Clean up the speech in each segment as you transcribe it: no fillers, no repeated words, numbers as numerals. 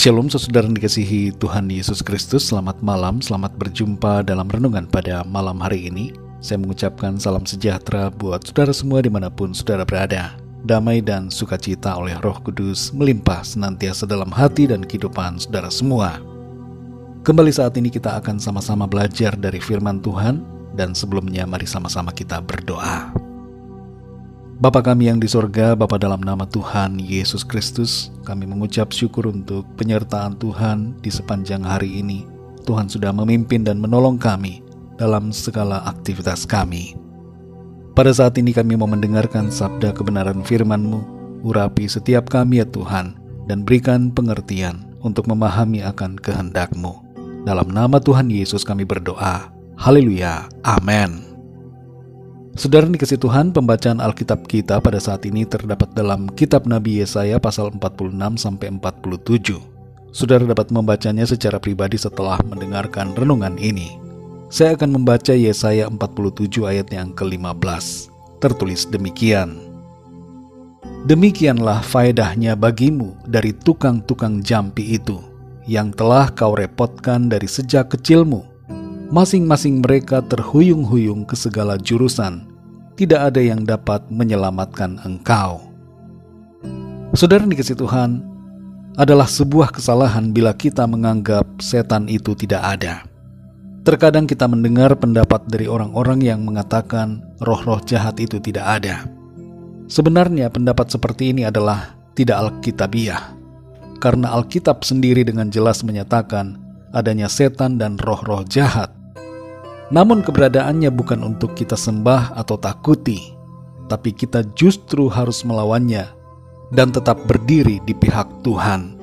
Shalom saudara yang dikasihi Tuhan Yesus Kristus. Selamat malam, selamat berjumpa dalam renungan pada malam hari ini. Saya mengucapkan salam sejahtera buat saudara semua dimanapun saudara berada. Damai dan sukacita oleh Roh Kudus melimpah senantiasa dalam hati dan kehidupan saudara semua. Kembali saat ini kita akan sama-sama belajar dari firman Tuhan, dan sebelumnya mari sama-sama kita berdoa. Bapa kami yang di sorga, Bapa dalam nama Tuhan Yesus Kristus, kami mengucap syukur untuk penyertaan Tuhan di sepanjang hari ini. Tuhan sudah memimpin dan menolong kami dalam segala aktivitas kami. Pada saat ini kami mau mendengarkan sabda kebenaran firman-Mu. Urapi setiap kami ya Tuhan, dan berikan pengertian untuk memahami akan kehendak-Mu. Dalam nama Tuhan Yesus kami berdoa. Haleluya. Amin. Saudara dikasihi Tuhan, pembacaan Alkitab kita pada saat ini terdapat dalam kitab Nabi Yesaya pasal 46-47. Saudara dapat membacanya secara pribadi setelah mendengarkan renungan ini. Saya akan membaca Yesaya 47 ayat yang ke-15. Tertulis demikian. Demikianlah faedahnya bagimu dari tukang-tukang jampi itu, yang telah kau repotkan dari sejak kecilmu. Masing-masing mereka terhuyung-huyung ke segala jurusan. Tidak ada yang dapat menyelamatkan engkau. Saudara dikasihi Tuhan, adalah sebuah kesalahan bila kita menganggap setan itu tidak ada. Terkadang kita mendengar pendapat dari orang-orang yang mengatakan roh-roh jahat itu tidak ada. Sebenarnya pendapat seperti ini adalah tidak alkitabiah. Karena Alkitab sendiri dengan jelas menyatakan adanya setan dan roh-roh jahat. Namun keberadaannya bukan untuk kita sembah atau takuti, tapi kita justru harus melawannya dan tetap berdiri di pihak Tuhan.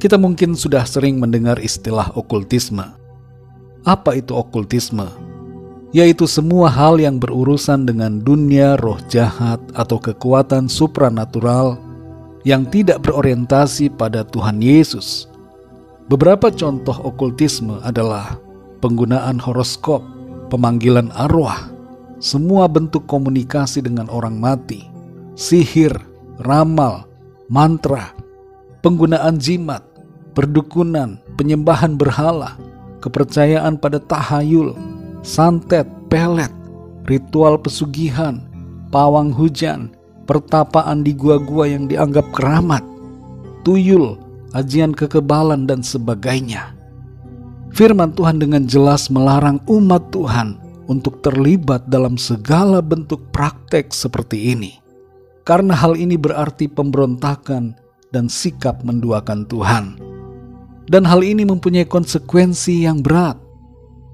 Kita mungkin sudah sering mendengar istilah okultisme. Apa itu okultisme? Yaitu semua hal yang berurusan dengan dunia roh jahat atau kekuatan supranatural yang tidak berorientasi pada Tuhan Yesus. Beberapa contoh okultisme adalah penggunaan horoskop, pemanggilan arwah, semua bentuk komunikasi dengan orang mati, sihir, ramal, mantra, penggunaan jimat, perdukunan, penyembahan berhala, kepercayaan pada tahayul, santet, pelet, ritual pesugihan, pawang hujan, pertapaan di gua-gua yang dianggap keramat, tuyul, ajian kekebalan, dan sebagainya. Firman Tuhan dengan jelas melarang umat Tuhan untuk terlibat dalam segala bentuk praktek seperti ini. Karena hal ini berarti pemberontakan dan sikap menduakan Tuhan. Dan hal ini mempunyai konsekuensi yang berat.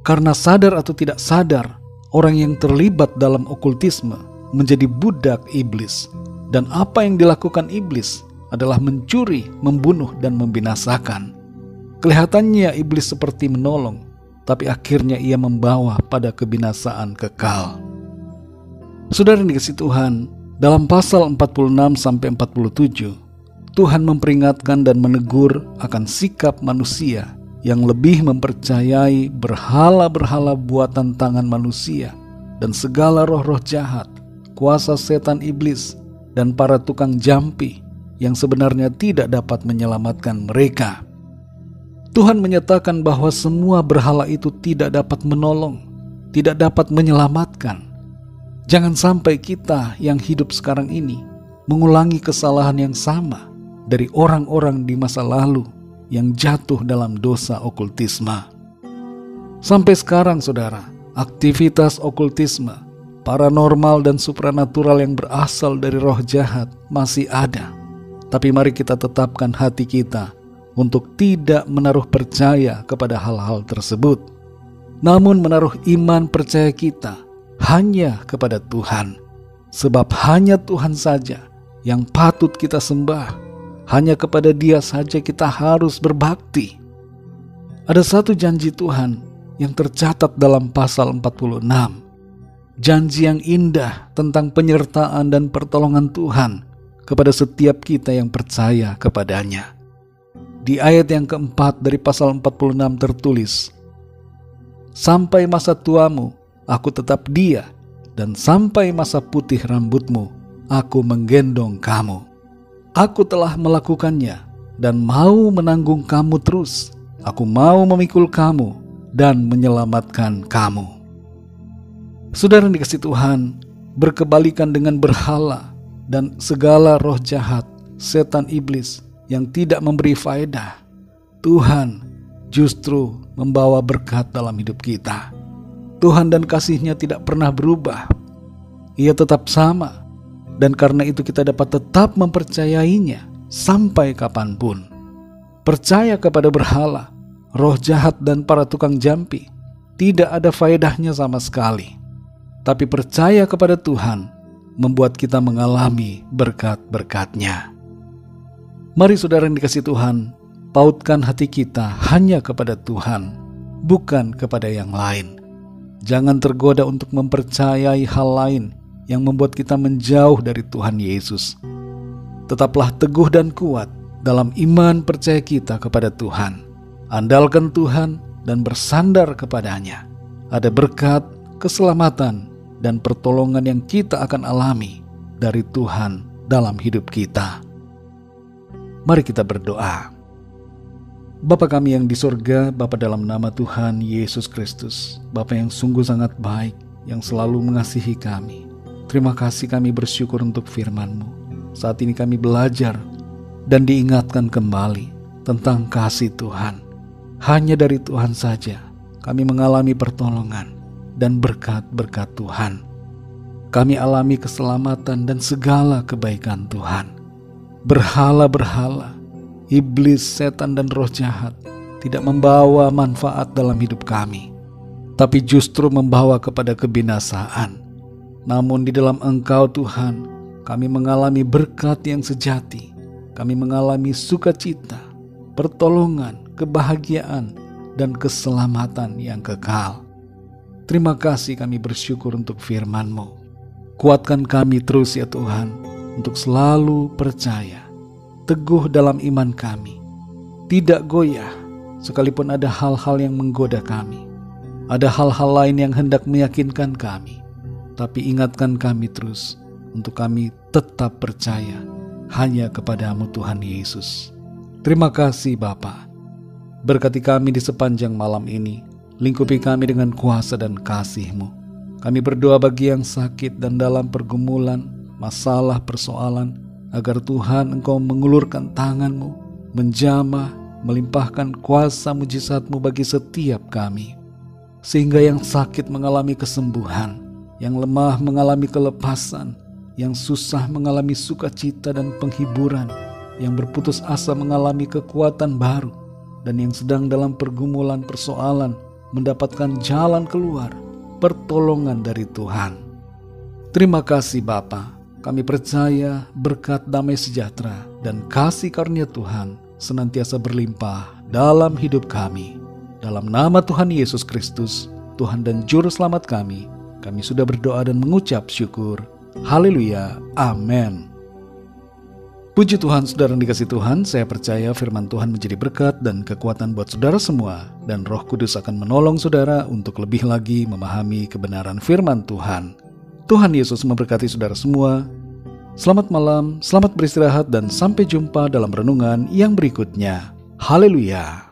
Karena sadar atau tidak sadar, orang yang terlibat dalam okultisme menjadi budak iblis. Dan apa yang dilakukan iblis adalah mencuri, membunuh, dan membinasakan. Kelihatannya iblis seperti menolong, tapi akhirnya ia membawa pada kebinasaan kekal. Saudara yang dikasihi Tuhan, dalam pasal 46-47, Tuhan memperingatkan dan menegur akan sikap manusia yang lebih mempercayai berhala-berhala buatan tangan manusia dan segala roh-roh jahat, kuasa setan iblis, dan para tukang jampi yang sebenarnya tidak dapat menyelamatkan mereka. Tuhan menyatakan bahwa semua berhala itu tidak dapat menolong, tidak dapat menyelamatkan. Jangan sampai kita yang hidup sekarang ini mengulangi kesalahan yang sama dari orang-orang di masa lalu yang jatuh dalam dosa okultisme. Sampai sekarang saudara, aktivitas okultisme, paranormal dan supranatural yang berasal dari roh jahat masih ada. Tapi mari kita tetapkan hati kita untuk tidak menaruh percaya kepada hal-hal tersebut, namun menaruh iman percaya kita hanya kepada Tuhan. Sebab hanya Tuhan saja yang patut kita sembah, hanya kepada Dia saja kita harus berbakti. Ada satu janji Tuhan yang tercatat dalam pasal 46, janji yang indah tentang penyertaan dan pertolongan Tuhan kepada setiap kita yang percaya kepadanya. Di ayat yang keempat dari pasal 46 tertulis, sampai masa tuamu aku tetap dia, dan sampai masa putih rambutmu aku menggendong kamu. Aku telah melakukannya dan mau menanggung kamu terus. Aku mau memikul kamu dan menyelamatkan kamu. Saudara yang dikasihi Tuhan, berkebalikan dengan berhala dan segala roh jahat, setan iblis yang tidak memberi faedah, Tuhan justru membawa berkat dalam hidup kita. Tuhan dan kasih-Nya tidak pernah berubah. Ia tetap sama, dan karena itu kita dapat tetap mempercayainya sampai kapanpun. Percaya kepada berhala, roh jahat dan para tukang jampi tidak ada faedahnya sama sekali. Tapi percaya kepada Tuhan membuat kita mengalami berkat-berkat-Nya. Mari saudara yang dikasihi Tuhan, pautkan hati kita hanya kepada Tuhan, bukan kepada yang lain. Jangan tergoda untuk mempercayai hal lain yang membuat kita menjauh dari Tuhan Yesus. Tetaplah teguh dan kuat dalam iman percaya kita kepada Tuhan. Andalkan Tuhan dan bersandar kepadanya. Ada berkat, keselamatan, dan pertolongan yang kita akan alami dari Tuhan dalam hidup kita. Mari kita berdoa. Bapa kami yang di surga, Bapa dalam nama Tuhan Yesus Kristus, Bapa yang sungguh sangat baik, yang selalu mengasihi kami. Terima kasih, kami bersyukur untuk firman-Mu. Saat ini kami belajar dan diingatkan kembali tentang kasih Tuhan. Hanya dari Tuhan saja kami mengalami pertolongan dan berkat-berkat Tuhan. Kami alami keselamatan dan segala kebaikan Tuhan. Berhala-berhala, iblis, setan, dan roh jahat tidak membawa manfaat dalam hidup kami, tapi justru membawa kepada kebinasaan. Namun di dalam Engkau Tuhan, kami mengalami berkat yang sejati. Kami mengalami sukacita, pertolongan, kebahagiaan, dan keselamatan yang kekal. Terima kasih, kami bersyukur untuk firman-Mu. Kuatkan kami terus ya Tuhan, untuk selalu percaya, teguh dalam iman kami, tidak goyah sekalipun ada hal-hal yang menggoda kami, ada hal-hal lain yang hendak meyakinkan kami. Tapi ingatkan kami terus untuk kami tetap percaya hanya kepada-Mu Tuhan Yesus. Terima kasih Bapa. Berkati kami di sepanjang malam ini, lingkupi kami dengan kuasa dan kasih-Mu. Kami berdoa bagi yang sakit dan dalam pergumulan, masalah, persoalan, agar Tuhan Engkau mengulurkan tangan-Mu, menjamah, melimpahkan kuasa mujizat-Mu bagi setiap kami. Sehingga yang sakit mengalami kesembuhan, yang lemah mengalami kelepasan, yang susah mengalami sukacita dan penghiburan, yang berputus asa mengalami kekuatan baru, dan yang sedang dalam pergumulan persoalan mendapatkan jalan keluar, pertolongan dari Tuhan. Terima kasih Bapa. Kami percaya berkat damai sejahtera dan kasih karunia Tuhan senantiasa berlimpah dalam hidup kami. Dalam nama Tuhan Yesus Kristus, Tuhan dan Juru Selamat kami sudah berdoa dan mengucap syukur. Haleluya. Amin. Puji Tuhan, saudara yang dikasihi Tuhan, saya percaya firman Tuhan menjadi berkat dan kekuatan buat saudara semua, dan Roh Kudus akan menolong saudara untuk lebih lagi memahami kebenaran firman Tuhan. Tuhan Yesus memberkati saudara semua. Selamat malam, selamat beristirahat, dan sampai jumpa dalam renungan yang berikutnya. Haleluya.